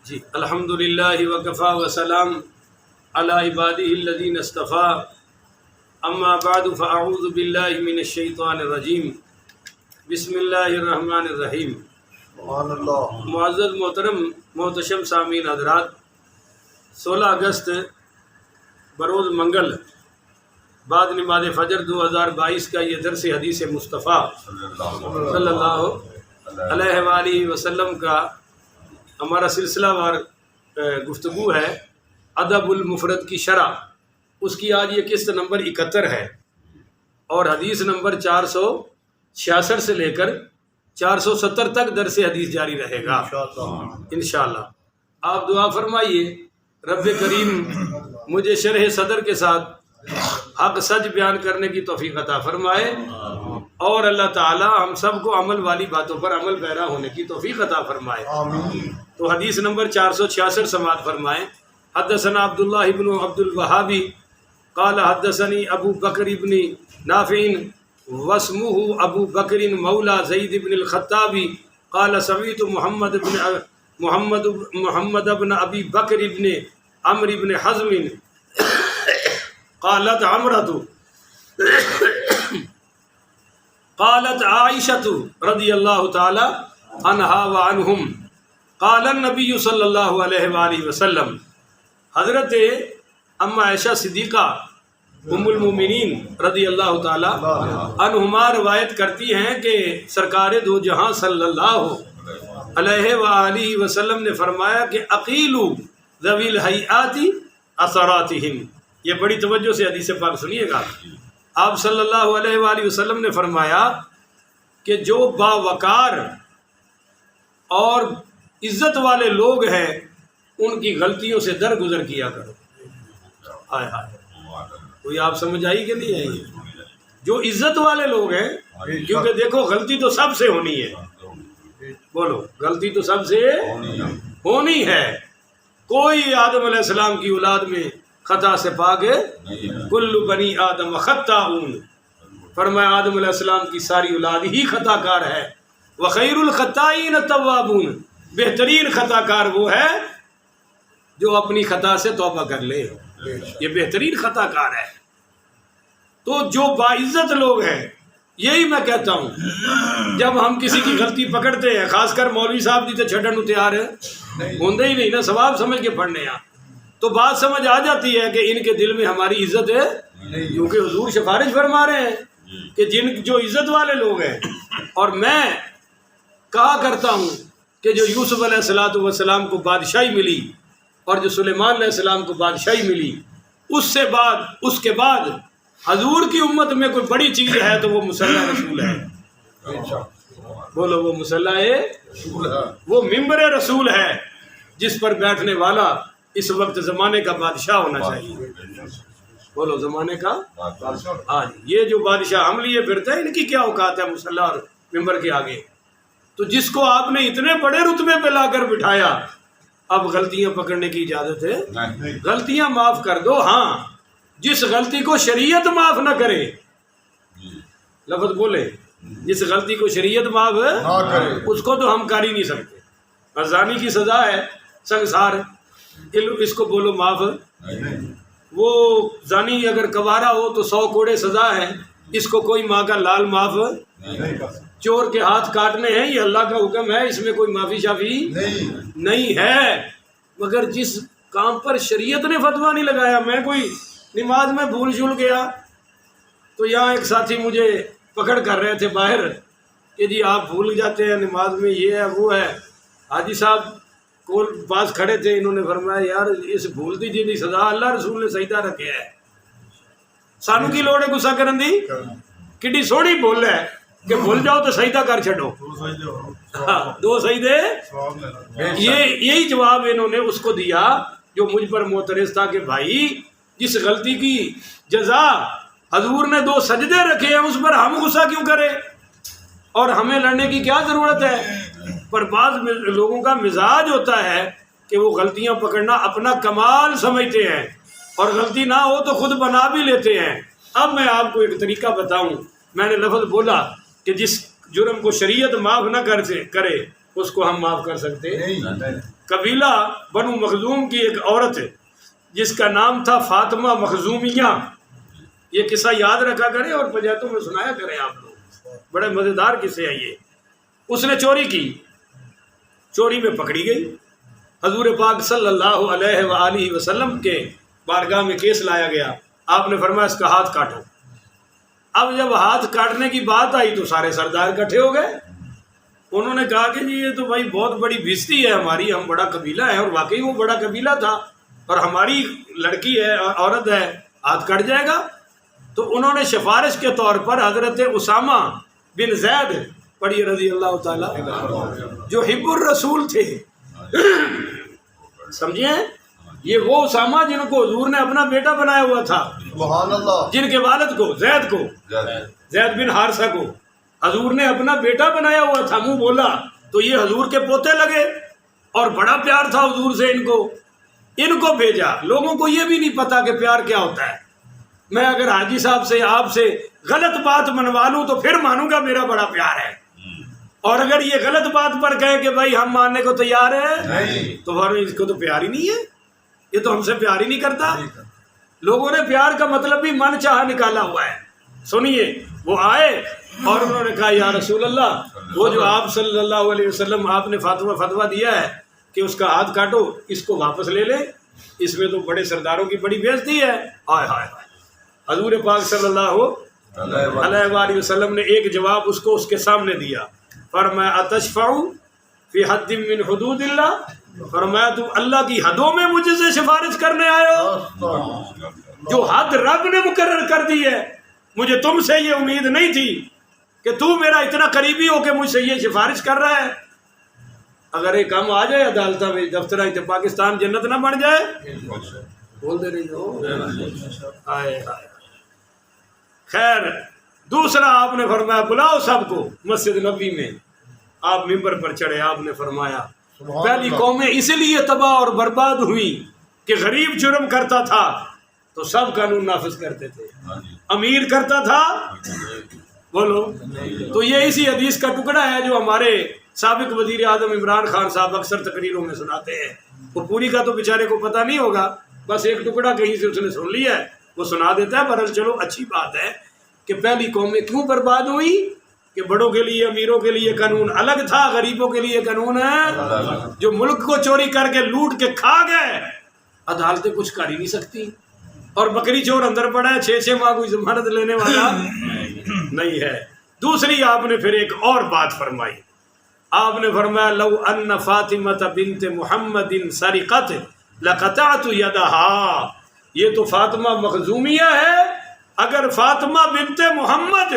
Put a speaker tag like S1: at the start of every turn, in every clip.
S1: جی الحمدللہ وکفا وسلام علی عبادہ الذین اصطفیٰ اما بعد فاعوذ باللہ من الشیطان الرجیم بسم اللہ الرحمن الرحیم۔ معزز محترم محتشم سامعین حضرات، 16 اگست بروز منگل بعد نماز فجر 2022 کا یہ درس حدیث مصطفیٰ صلی اللہ علیہ وآلہ وسلم کا ہمارا سلسلہ وار گفتگو ہے ادب المفرد کی شرح۔ اس کی آج یہ قسط نمبر 71 ہے اور حدیث نمبر 466 سے لے کر 470 تک درس حدیث جاری رہے گا انشاءاللہ۔ آپ دعا فرمائیے رب کریم مجھے شرح صدر کے ساتھ حق سچ بیان کرنے کی توفیق عطا فرمائے اور اللہ تعالی ہم سب کو عمل والی باتوں پر عمل پیرا ہونے کی توفیق عطا فرمائے۔ تو حدیث نمبر 466 سماعت فرمائیں۔ حدثنا عبداللہ ابن عبد الوہابی قال حدثنی ابو بکر ابن نافع واسمہ ابو بکر مولا زید ابن الخطابی قال سمعت محمد ابن ابی بکر ابن عمرو ابن حزم قالت عمرۃ قالت عائشہ رضی اللہ تعالی عنہا وعنہم قال النبی صلی اللہ علیہ وآلہ وسلم۔ حضرت اما عائشہ صدیقہ ام المومنین رضی اللہ تعالی عنہما روایت کرتی ہیں کہ سرکار دو جہاں صلی اللہ علیہ وآلہ وسلم نے فرمایا کہ اقیلوا ذوی الہیئات اثراتہم۔ یہ بڑی توجہ سے حدیث پاک سنیے گا۔ آپ صلی اللہ علیہ وآلہ وسلم نے فرمایا کہ جو باوقار اور عزت والے لوگ ہیں ان کی غلطیوں سے درگزر کیا کرو۔ ہائے ہائے، کوئی آپ سمجھ آئی کہ نہیں آئی؟ جو عزت والے لوگ ہیں، کیونکہ دیکھو غلطی تو سب سے ہونی ہے، بولو غلطی تو سب سے ہونی ہے۔ کوئی آدم علیہ السلام کی اولاد میں خطا سے پاک ہے، کل بنی آدم خطاؤن۔ فرمایا آدم علیہ السلام کی ساری اولاد ہی خطا کار ہے۔ وخیر الخطائین التوابون، بہترین خطا کار وہ ہے جو اپنی خطا سے توبہ کر لے، یہ بہترین خطا کار ہے۔ تو جو باعزت لوگ ہیں، یہی میں کہتا ہوں جب ہم کسی کی غلطی پکڑتے ہیں، خاص کر مولوی صاحب دی تے چھڈن تیار ہوندے ہی نہیں نا، ثواب سمجھ کے پڑھنے ہیں، تو بات سمجھ آ جاتی ہے کہ ان کے دل میں ہماری عزت ہے، کیونکہ حضور سفارش فرما رہے ہیں کہ جو عزت والے لوگ ہیں۔ اور میں کہا کرتا ہوں کہ جو یوسف علیہ السلام کو بادشاہی ملی اور جو سلیمان علیہ السلام کو بادشاہی ملی، اس کے بعد حضور کی امت میں کوئی بڑی چیز ہے تو وہ مصلی رسول ہے۔ بولو وہ مصلی ہے، وہ ممبر رسول ہے جس پر بیٹھنے والا اس وقت زمانے کا بادشاہ ہونا چاہیے۔ بولو زمانے کا ہاں جی، یہ جو بادشاہ ہم لیے پھرتے ہیں ان کی کیا اوقات ہے مصلی اور ممبر کے آگے؟ تو جس کو آپ نے اتنے بڑے رتبے پہ لا کر بٹھایا، اب غلطیاں پکڑنے کی اجازت ہے؟ غلطیاں معاف کر دو، ہاں جس غلطی کو شریعت معاف نہ کرے، لفظ بولے، جس غلطی کو شریعت معاف اس کو تو ہم کر ہی نہیں سکتے۔ زانی کی سزا ہے سنگسار، اس کو بولو معاف۔ وہ زانی اگر کوارا ہو تو 100 کوڑے سزا ہے، اس کو کوئی ماں کا لال معاف۔ چور کے ہاتھ کاٹنے ہیں، یہ اللہ کا حکم ہے، اس میں کوئی معافی شافی نہیں ہے۔ مگر جس کام پر شریعت نے فتویٰ نہیں لگایا، میں کوئی نماز میں بھول جھول گیا تو یہاں ایک ساتھی مجھے پکڑ کر رہے تھے باہر کہ جی آپ بھول جاتے ہیں نماز میں، یہ ہے وہ ہے۔ حاجی صاحب کو پاس کھڑے تھے، انہوں نے فرمایا یار اس بھولتی جی سزا اللہ رسول نے سجدہ رکھا ہے، سانو کی لوڑ ہے گسا کرن دی؟ کڈی سوہنی بول ہے کہ بھول جاؤ تو سجدہ کر چھڈو، 2 سجدے۔ یہی جواب انہوں نے اس کو دیا جو مجھ پر معترض تھا کہ بھائی جس غلطی کی جزا حضور نے 2 سجدے رکھے ہیں اس پر ہم غصہ کیوں کریں، اور ہمیں لڑنے کی کیا ضرورت ہے؟ پر بعض لوگوں کا مزاج ہوتا ہے کہ وہ غلطیاں پکڑنا اپنا کمال سمجھتے ہیں اور غلطی نہ ہو تو خود بنا بھی لیتے ہیں۔ اب میں آپ کو ایک طریقہ بتاؤں، میں نے لفظ بولا کہ جس جرم کو شریعت معاف نہ کرے اس کو ہم معاف کر سکتے قبیلہ بنو مخزوم کی ایک عورت ہے جس کا نام تھا فاطمہ مخزومیہ. یہ قصہ یاد رکھا کریں اور پنجابیوں میں سنایا کریں آپ لوگ, بڑے مزیدار قصے ہیں یہ. اس نے چوری کی, چوری میں پکڑی گئی. حضور پاک صلی اللہ علیہ وآلہ وسلم کے بارگاہ میں کیس لایا گیا. آپ نے فرمایا اس کا ہاتھ کاٹو. اب جب ہاتھ کاٹنے کی بات آئی تو سارے سردار اکٹھے ہو گئے. انہوں نے کہا کہ جی یہ تو بھائی بہت بڑی بےزتی ہے ہماری, ہم بڑا قبیلہ ہے. اور واقعی وہ بڑا قبیلہ تھا اور ہماری لڑکی ہے, عورت ہے, ہاتھ کٹ جائے گا. تو انہوں نے سفارش کے طور پر حضرت اسامہ بن زید پڑھی رضی اللہ تعالیٰ, جو حب الرسول تھے, سمجھے, یہ وہ اسامہ جن کو حضور نے اپنا بیٹا بنایا ہوا تھا,
S2: سبحان اللہ,
S1: جن کے والد کو زید بن حارثہ کو حضور نے اپنا بیٹا بنایا ہوا تھا. منہ بولا تو یہ حضور کے پوتے لگے اور بڑا پیار تھا حضور سے. ان کو بھیجا. لوگوں کو یہ بھی نہیں پتا کہ پیار کیا ہوتا ہے. میں اگر حاجی صاحب سے آپ سے غلط بات منوا لوں تو پھر مانوں گا میرا بڑا پیار ہے, اور اگر یہ غلط بات پر کہے کہ بھائی ہم ماننے کو تیار ہیں تو اس کو تو پیار ہی نہیں ہے, یہ تو ہم سے پیار ہی نہیں کرتا. لوگوں نے پیار کا مطلب بھی من چاہا نکالا ہوا ہے. سنیے, وہ آئے اور انہوں نے کہا یا رسول اللہ, وہ جو آپ صلی اللہ علیہ وسلم آپ نے فتویٰ دیا ہے کہ اس کا ہاتھ کاٹو, اس کو واپس لے لیں, اس میں تو بڑے سرداروں کی بڑی بےزتی ہے. ہائے ہائے ہائے. حضور پاک صلی اللہ علیہ وآلہ وسلم نے ایک جواب اس کو اس کے سامنے دیا. فرمایا اتشفع فی حد من حدود اللہ, فرمایا تم اللہ کی حدوں میں مجھ سے سفارش کرنے آئے ہو؟ جو حد رب نے مقرر کر دی ہے, مجھے تم سے یہ امید نہیں تھی کہ تو میرا اتنا قریبی ہو کہ مجھ سے یہ سفارش کر رہا ہے. اگر ایک کام آ جائے عدالت میں دفتر پاکستان جنت نہ بن جائے. بول دے رہی ہو. ہائے ہائے. خیر, دوسرا آپ نے فرمایا بلاؤ سب کو مسجد نبوی میں. آپ ممبر پر چڑھے, آپ نے فرمایا پہلی قومیں اس لیے تباہ اور برباد ہوئی کہ غریب جرم کرتا تھا تو سب قانون نافذ کرتے تھے, امیر کرتا تھا بولو تو یہ اسی حدیث کا ٹکڑا ہے جو ہمارے سابق وزیر اعظم عمران خان صاحب اکثر تقریروں میں سناتے ہیں. وہ پوری کا تو بیچارے کو پتہ نہیں ہوگا, بس ایک ٹکڑا کہیں سے اس نے سن لیا ہے, وہ سنا دیتا ہے. بہرحال چلو اچھی بات ہے کہ پہلی قومیں کیوں برباد ہوئی کہ بڑوں کے لیے امیروں کے لیے قانون الگ تھا, غریبوں کے لیے قانون ہے. جو ملک کو چوری کر کے لوٹ کے کھا گئے, عدالتیں کچھ کر ہی نہیں سکتی. اور بکری چور اندر پڑا ہے, 6 ماہ کوئی ضمانت لینے والا نہیں ہے. دوسری آپ نے پھر ایک اور بات فرمائی. آپ نے فرمایا لو ان فاطمہ بنت محمد سرقت لقطعت یدہا. یہ تو فاطمہ مخزومیہ ہے, اگر فاطمہ بنت محمد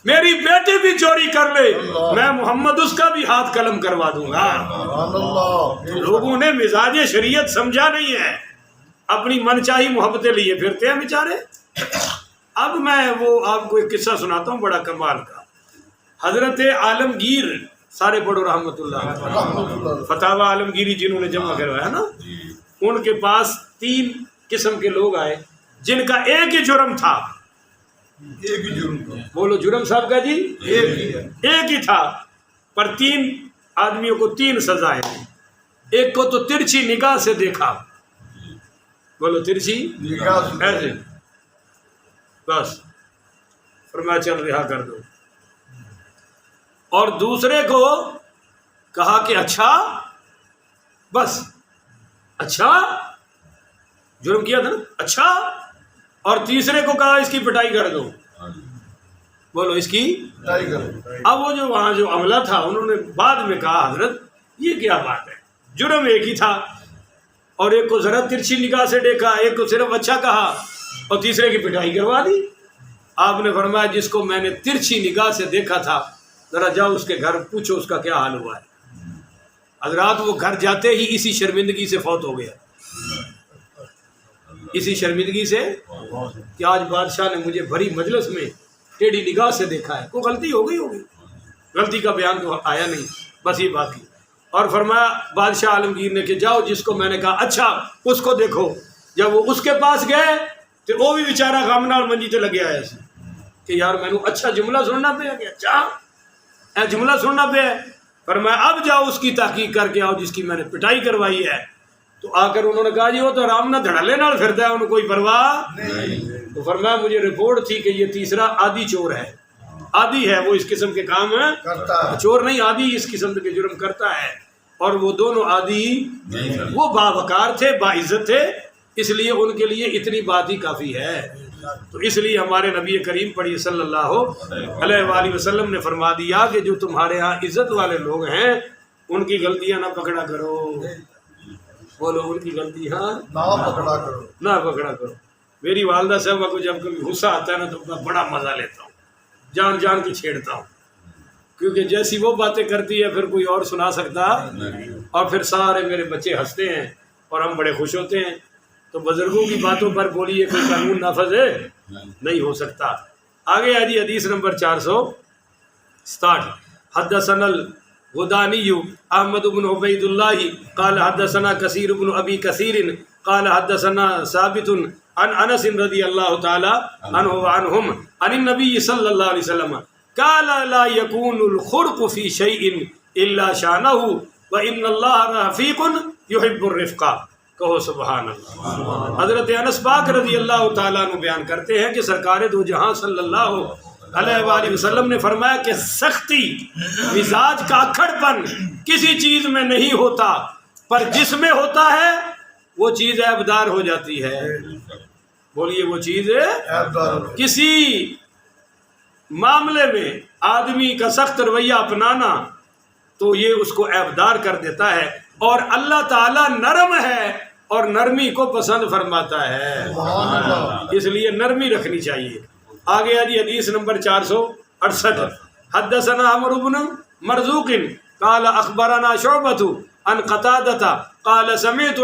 S1: میری بیٹی بھی چوری کر لے میں محمد اس کا بھی ہاتھ قلم کروا دوں گا. لوگوں نے مزاج شریعت سمجھا نہیں ہے, اپنی من چاہی محبتیں لیے پھرتے ہیں بیچارے. اب میں وہ آپ کو ایک قصہ سناتا ہوں بڑا کمال کا. حضرت عالمگیر, سارے پڑھو رحمت اللہ, فتاوی عالمگیری جنہوں نے جمع کروایا نا, ان کے پاس 3 قسم کے لوگ آئے جن کا ایک ہی جرم تھا.
S2: ایک ہی جرم تھا.
S1: بولو جرم صاحب کا جی ایک ہی تھا, پر 3 آدمیوں کو 3 سزائیں. ایک کو تو ترچھی نگاہ سے دیکھا, بولو ترچھی ایسے بس, فرمایا چل رہا کر دو. اور دوسرے کو کہا کہ اچھا بس, اچھا جرم کیا تھا نا, اچھا. اور تیسرے کو کہا اس کی پٹائی کر دو, بولو اس کی. اب وہ جو وہاں جو عملہ تھا انہوں نے بعد میں کہا حضرت یہ کیا بات ہے, جرم ایک ہی تھا, اور ایک کو ذرا ترچھی نگاہ سے دیکھا, ایک کو صرف اچھا کہا, اور تیسرے کی پٹائی کروا دی. آپ نے فرمایا جس کو میں نے ترچھی نگاہ سے دیکھا تھا ذرا جاؤ اس کے گھر پوچھو اس کا کیا حال ہوا ہے. حضرات وہ گھر جاتے ہی اسی شرمندگی سے فوت ہو گیا, اسی شرمندگی سے کہ آج بادشاہ نے مجھے بھری مجلس میں ٹیڑھی نگاہ سے دیکھا ہے. کوئی غلطی ہو گئی ہوگی, غلطی کا بیان تو آیا نہیں, بس یہ بات کی. اور فرمایا بادشاہ عالمگیر نے کہ جاؤ جس کو میں نے کہا اچھا اس کو دیکھو. جب وہ اس کے پاس گئے تو وہ بھی بیچارہ غم نال منجی تے لگیا ہے کہ یار میں نے اچھا جملہ سننا پیا, کہ اچھا جملہ سننا پیا. فرمایا اب جاؤ اس کی تحقیق کر کے آؤ جس کی میں نے پٹائی کروائی ہے۔ تو آ کر انہوں نے کہا جی وہ تو آرام نہ دھڑلے نال پھرتا ہے، انہوں کوئی پرواہ نہیں۔ تو فرمایا مجھے رپورٹ تھی کہ یہ تیسرا عادی چور ہے، عادی ہے، وہ اس قسم کے کام
S2: کرتا ہے،
S1: چور نہیں، عادی اس قسم کے جرم کرتا ہے۔ اور وہ دونوں عادی وہ باوقار تھے، باعزت تھے، اس لیے ان کے لیے اتنی بات ہی کافی ہے۔ تو اس لیے ہمارے نبی کریم پڑھی صلی اللہ علیہ وآلہ وسلم نے فرما دیا کہ جو تمہارے ہاں عزت والے لوگ ہیں ان کی غلطیاں نہ پکڑا کرو، بولو ان کی غلطیاں
S2: نہ پکڑا کرو۔
S1: نہ پکڑا کرو۔ میری والدہ صاحبہ کو جب کبھی غصہ آتا ہے نا تو میں بڑا مزہ لیتا ہوں، جان جان کے چھیڑتا ہوں، کیونکہ جیسی وہ باتیں کرتی ہے پھر کوئی اور سنا سکتا، اور پھر سارے میرے بچے ہنستے ہیں اور ہم بڑے خوش ہوتے ہیں۔ تو بزرگوں کی باتوں پر بولیے کوئی قانون نافذ ہے نہیں ہو سکتا۔ آگے ہے جی حدیث نمبر 467، حدثنا الغدانی احمد بن عبید اللہ قال حدثنا کثیر بن ابی کثیر قال حدثنا ثابت عن انس رضی اللہ تعالی عنہ وعنہم عن النبی صلی اللہ علیہ وسلم قال لا يكون الخرق في شيء الا شانه وان الله رفیق يحب الرفق۔ کہو سبحان اللہ۔ حضرت انس پاک رضی اللہ تعالیٰ عنہ بیان کرتے ہیں کہ سرکار دو جہاں صلی اللہ علیہ وآلہ وسلم نے فرمایا کہ سختی، مزاج کا اکھڑ پن کسی چیز میں نہیں ہوتا، پر جس میں ہوتا ہے وہ چیز عیبدار ہو جاتی ہے۔ بولیے وہ چیز کسی معاملے میں آدمی کا سخت رویہ اپنانا تو یہ اس کو عیبدار کر دیتا ہے، اور اللہ تعالیٰ نرم ہے اور نرمی کو پسند فرماتا ہے، اس لیے نرمی رکھنی چاہیے۔ آگے جی حدیث نمبر 468، حدثنا عمرو بن مرزوق قال اخبرنا شعبۃ عن قتادہ قال سمعت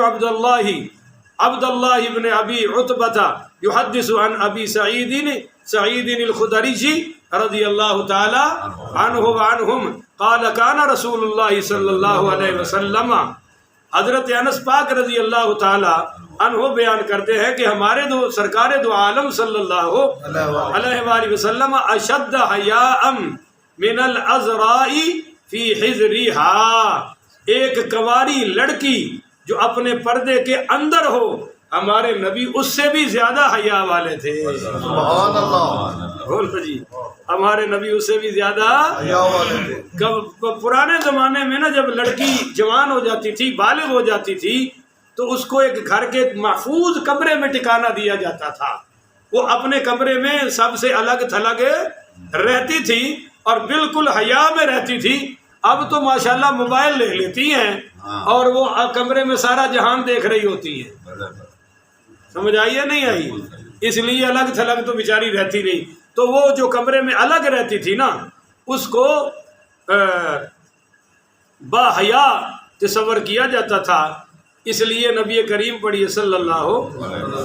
S1: عبد اللہ بن ابی عتبہ يحدث عن ابی سعید الخدری رضی اللہ تعالی عنہ وعنہم قال کان رسول اللہ صلی اللہ علیہ وسلم۔ حضرت انس پاک رضی اللہ تعالی عنہ بیان کرتے ہیں کہ ہمارے سرکار دو عالم صلی اللہ علیہ وآلہ وسلم اشد حیاء من العذراء فی حجرها، ایک کنواری لڑکی جو اپنے پردے کے اندر ہو، ہمارے نبی اس سے بھی زیادہ حیا والے تھے۔
S2: سبحان اللہ،
S1: بولو جی، ہمارے نبی اس سے بھی زیادہ
S2: حیا والے تھے۔
S1: پرانے زمانے میں نا جب لڑکی جوان ہو جاتی تھی، بالغ ہو جاتی تھی، تو اس کو ایک گھر کے محفوظ کمرے میں ٹھکانا دیا جاتا تھا، وہ اپنے کمرے میں سب سے الگ تھلگ رہتی تھی اور بالکل حیا میں رہتی تھی۔ اب تو ماشاءاللہ موبائل لے لیتی ہیں اور وہ کمرے میں سارا جہان دیکھ رہی ہوتی ہیں، سمجھ آئی ہے نہیں آئی؟ اس لیے الگ تھلگ تو بیچاری رہتی نہیں، تو وہ جو کمرے میں الگ رہتی تھی نا اس کو با حیا تصور کیا جاتا تھا۔ اس لیے نبی کریم پڑھی صلی اللہ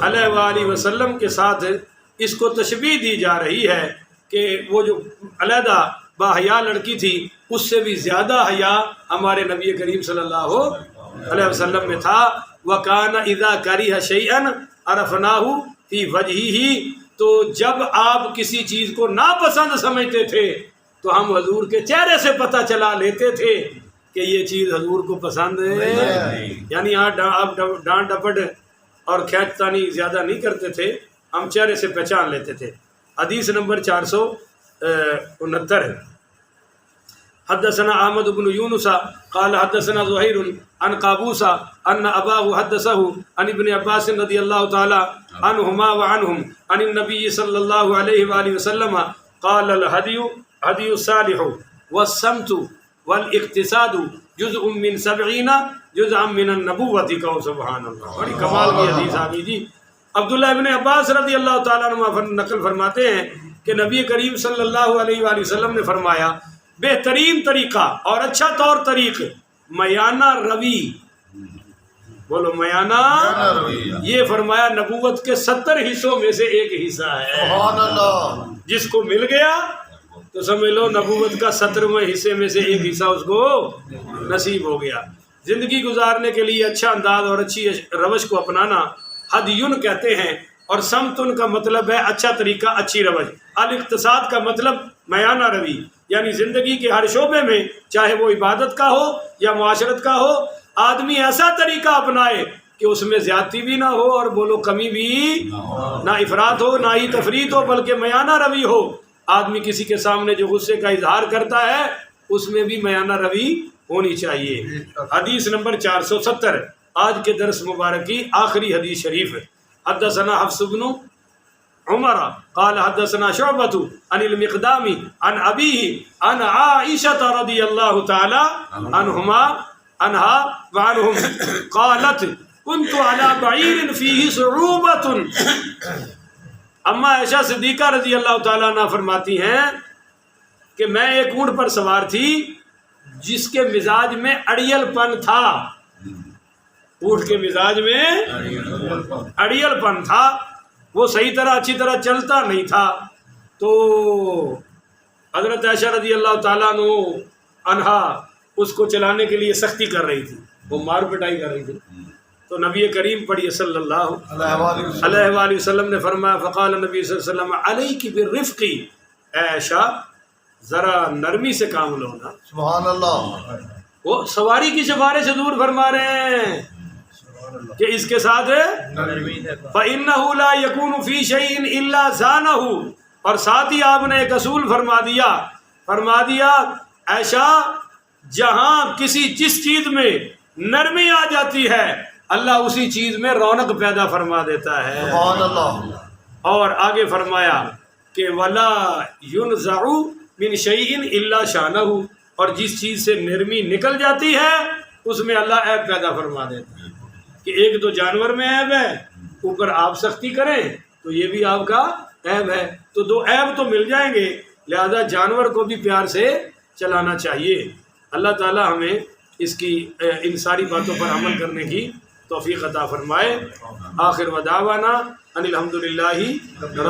S1: علیہ وآلہ وسلم کے ساتھ اس کو تشبیہ دی جا رہی ہے کہ وہ جو علیحدہ با حیا لڑکی تھی اس سے بھی زیادہ حیا ہمارے نبی کریم صلی اللہ علیہ وسلم میں تھا۔ وَكَانَ إِذَا كَرِهَ شَيْئًا عَرَفْنَاهُ فِي وَجْهِهِ، تو جب آپ کسی چیز کو ناپسند سمجھتے تھے تو ہم حضور کے چہرے سے پتہ چلا لیتے تھے کہ یہ چیز حضور کو پسند ہے، یعنی آپ ڈانٹ ڈپٹ اور کھینچتانی زیادہ نہیں کرتے تھے، ہم چہرے سے پہچان لیتے تھے۔ حدیث نمبر 469 ہے، حدثنا احمد بن یونس قال حدثنا زہیر عن قابوس ان اباه حدثه عن ابن عباس رضی اللہ تعالی عنہما وعنہم عن النبی صلی اللہ علیہ وآلہ وسلم قال الہدی الصالح والصمت والاقتصاد جزء من 70 جزءا من النبوۃ۔ کو سبحان اللہ، بڑی کمال کی حدیث آ گئی جی۔ عبداللہ ابن عباس رضی اللہ تعالیٰ عنہ نقل فرماتے ہیں کہ نبی کریم صلی اللہ علیہ وآلہ وسلم نے فرمایا بہترین طریقہ اور اچھا طور طریق میانہ روی، بولو میانہ، یہ فرمایا نبوت کے 70 حصوں میں سے ایک حصہ ہے۔
S2: سبحان اللہ،
S1: جس کو مل گیا تو سمجھ لو نبوت کا 70ویں حصے میں سے ایک حصہ اس کو نصیب ہو گیا۔ زندگی گزارنے کے لیے اچھا انداز اور اچھی روش کو اپنانا ہدیون کہتے ہیں، اور سمتن کا مطلب ہے اچھا طریقہ، اچھی روش۔ الاقتصاد کا مطلب میانہ روی، یعنی زندگی کے ہر شعبے میں، چاہے وہ عبادت کا ہو یا معاشرت کا ہو، آدمی ایسا طریقہ اپنائے کہ اس میں زیادتی بھی نہ ہو اور بولو کمی بھی نہ افراط ہو نہ ہی تفریط ہو، بلکہ میانہ روی ہو۔ آدمی کسی کے سامنے جو غصے کا اظہار کرتا ہے اس میں بھی میانہ روی ہونی چاہیے۔ حدیث نمبر 470، آج کے درس مبارک کی آخری حدیث شریف ہے۔ حدثنا حفص بن عمر قال حدثنا شعبۃ عن المقدام عن ابیہ عن عائشہ رضی اللہ تعالی عنہا وعنہم قالت كنت على بعیر فیہ صعوبۃ۔ اما عائشہ صدیقہ رضی اللہ تعالیٰ عنہ فرماتی ہیں کہ میں ایک اونٹ پر سوار تھی جس کے مزاج میں اڑیل پن تھا۔ اونٹ کے مزاج میں اڑیل پن تھا، وہ صحیح طرح اچھی طرح چلتا نہیں تھا۔ تو حضرت عائشہ رضی اللہ تعالیٰ عنہا اس کو چلانے کے لیے سختی کر رہی تھی، وہ مار پٹائی کر رہی تھی۔ تو نبی کریم پڑھیے صلی اللہ علیہ وآلہ وسلم نے فرمایا، فقال نبی صلی اللہ علیہ وسلم علیک بالرفق، اے عائشہ ذرا نرمی سے کام لو نا۔
S2: سبحان اللہ۔
S1: وہ سواری کی سفارش حضور فرما رہے ہیں کہ اس کے ساتھ فَإِنَّهُ لَا يَكُونُ فِي شَيْءٍ إِلَّا زَانَهُ، اور ساتھ ہی آپ نے ایک اصول فرما دیا عائشہ جہاں کسی جس چیز میں نرمی آ جاتی ہے اللہ اسی چیز میں رونق پیدا فرما دیتا ہے۔
S2: سبحان اللہ۔
S1: اور آگے فرمایا کہ وَلَا يُنْزَعُ مِنْ شَيْءٍ إِلَّا شَانَهُ، اور جس چیز سے نرمی نکل جاتی ہے اس میں اللہ عیب پیدا فرما دیتا ہے۔ کہ ایک تو جانور میں عیب ہے، اوپر آپ سختی کریں تو یہ بھی آپ کا عیب ہے، تو دو عیب تو مل جائیں گے، لہذا جانور کو بھی پیار سے چلانا چاہیے۔ اللہ تعالی ہمیں اس کی ان ساری باتوں پر عمل کرنے کی توفیق عطا فرمائے۔ آخر ودعوانا ان الحمدللہ رب